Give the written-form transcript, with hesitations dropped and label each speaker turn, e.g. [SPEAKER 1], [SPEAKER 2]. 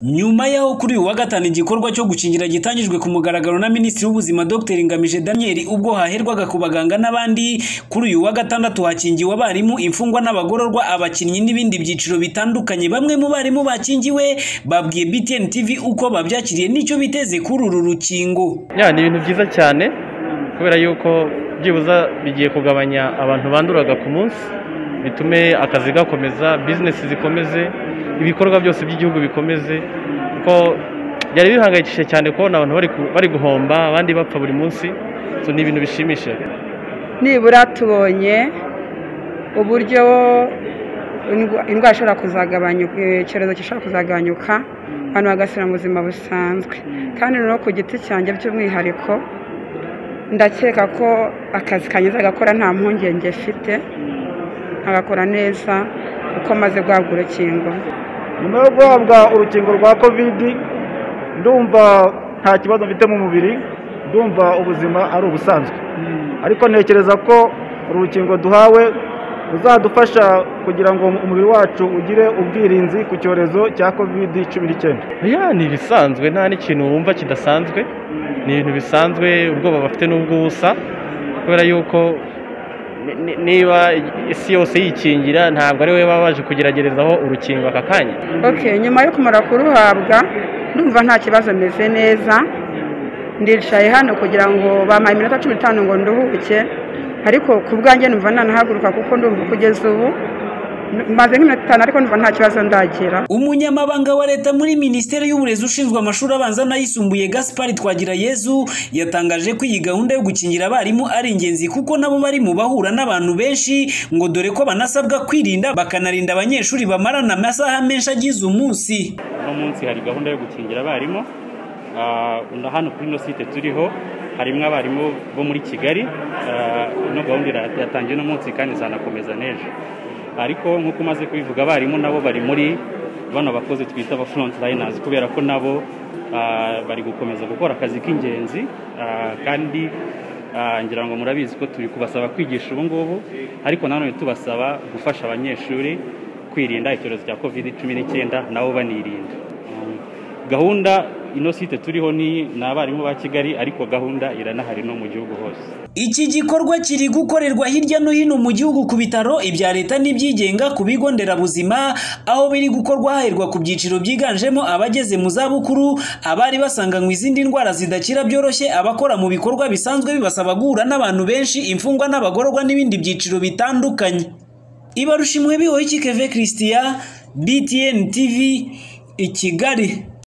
[SPEAKER 1] Nyuma yaho kuri uyu wa gatanu igikorwa cyo gukingira gitangijwe ku mugaragaro na Minisitiri w'Ubuzima Dr Ngamije Daniel ubwo haherwaga ku baganga n'abandi, kuri uyu wa gatandatu hakingiwe abarimu, imfungwa n'abagororwa, abakinnyi n'ibindi byiciro bitandukanye. Bamwe mu barimu bakingiwe babwiye BTN TV uko babyakiriye n'icyo biteze kuri uru rukingo.
[SPEAKER 2] Ni ibintu byiza cyane kubera yuko byibuza bigiye kugabanya abantu banduraga ku munsi, bitume akazi gakomeza, business zikomeze, ibikorwa byose by'igihugu bikomeze, kuko byari bihangayikishije cyane kubona abantu bari guhomba, abandi bapfa buri munsi. Ni ibintu bishimishije.
[SPEAKER 3] Nibura tubonye uburyo indwara ishobora kuzagabanyuka, icyorezo gishobora kuzagabanyuka, abantu bagasubira mu buzima busanzwe. Kandi no ku giti cyanjye by'umwihariko ndakeka ko akazi kanyuze agakora nta mpungenge mfite, agakora neza kuko maze guhabwa urukingo.
[SPEAKER 4] Nyuma yo guhabwa urukingo rwa covid ndumva nta kibazo mfite mu mubiri, ndumva ubuzima ari ubusanzwe, ariko ntekereza ko urukingo duhawe ruzadufasha kugira ngo umubiri wacu ugire ubwirinzi ku cyorezo cya covid-19.
[SPEAKER 2] Ni ibisanzwe, nta n'ikintu wumva kidasanzwe, ni ibintu bisanzwe. Ubwoba bafite n'ubw'ubusa kubera yuko niba isi yose yikingira, ntabwo ari we baba baje kugeragerezaho urukingo aka kanya.
[SPEAKER 3] Nyuma yo kumara kuruhabwa ndumva nta kibazo, meze neza, ndicaye hano kugira ngo bampaye iminota 15 ngo nduhuke, ariko ku bwanjye numva nanahaguruka kuko ndumva kugeza ubu maze nk'iminota 5 ariko ndumva nta kibazo ndagira.
[SPEAKER 1] Umunyamabanga wa leta muri Minisiteri y'Uburezi ushinzwe amashuri abanza n'ayisumbuye Gaspard Twagirayezu yatangaje ko iyi gahunda yo gukingira abarimu ari ingenzi kuko nabo bari mu bahura n'abantu benshi, ngo dore ko banasabwa kwirinda bakanarinda abanyeshuri bamarana amasaha menshi agize umunsi.
[SPEAKER 5] Uno munsi hari gahunda yo gukingira abarimu. Hano kuri ino site turiho harimo abarimu bo muri Kigali. Ino gahunda yatangiye uno munsi kandi izanakomeza n'ejo, ariko nk'uko umaze kubivuga abarimu nabo bari muri bano bakozi twita aba front liners, kubera ko nabo bari gukomeza gukora akazi k'ingenzi, kandi ngira ngo murabizi ko turi kubasaba kwigisha ubu ngubu, ariko nanone tubasaba gufasha abanyeshuri kwirinda icyorezo cya covid-19 nabo banirinda. Gahunda ino site turiho ni abarimu ba Kigali, ariko gahunda iranahari no mu gihugu hose.
[SPEAKER 1] Iki gikorwa kiri gukorerwa hirya no hino mu gihugu ku bitaro, ibya leta n'ibyigenga, ku bigo nderabuzima, aho biri gukorwa haherwa ku byiciro byiganjemo abageze mu zabukuru, abari basanganywe izindi ndwara zidakira byoroshye, abakora mu bikorwa bisanzwe bibasaba guhura n'abantu benshi, imfungwa n'abagororwa n'ibindi byiciro bitandukanye. Ibarushimwe Bihoyiki Keve Christian, BTN TV, i Kigali.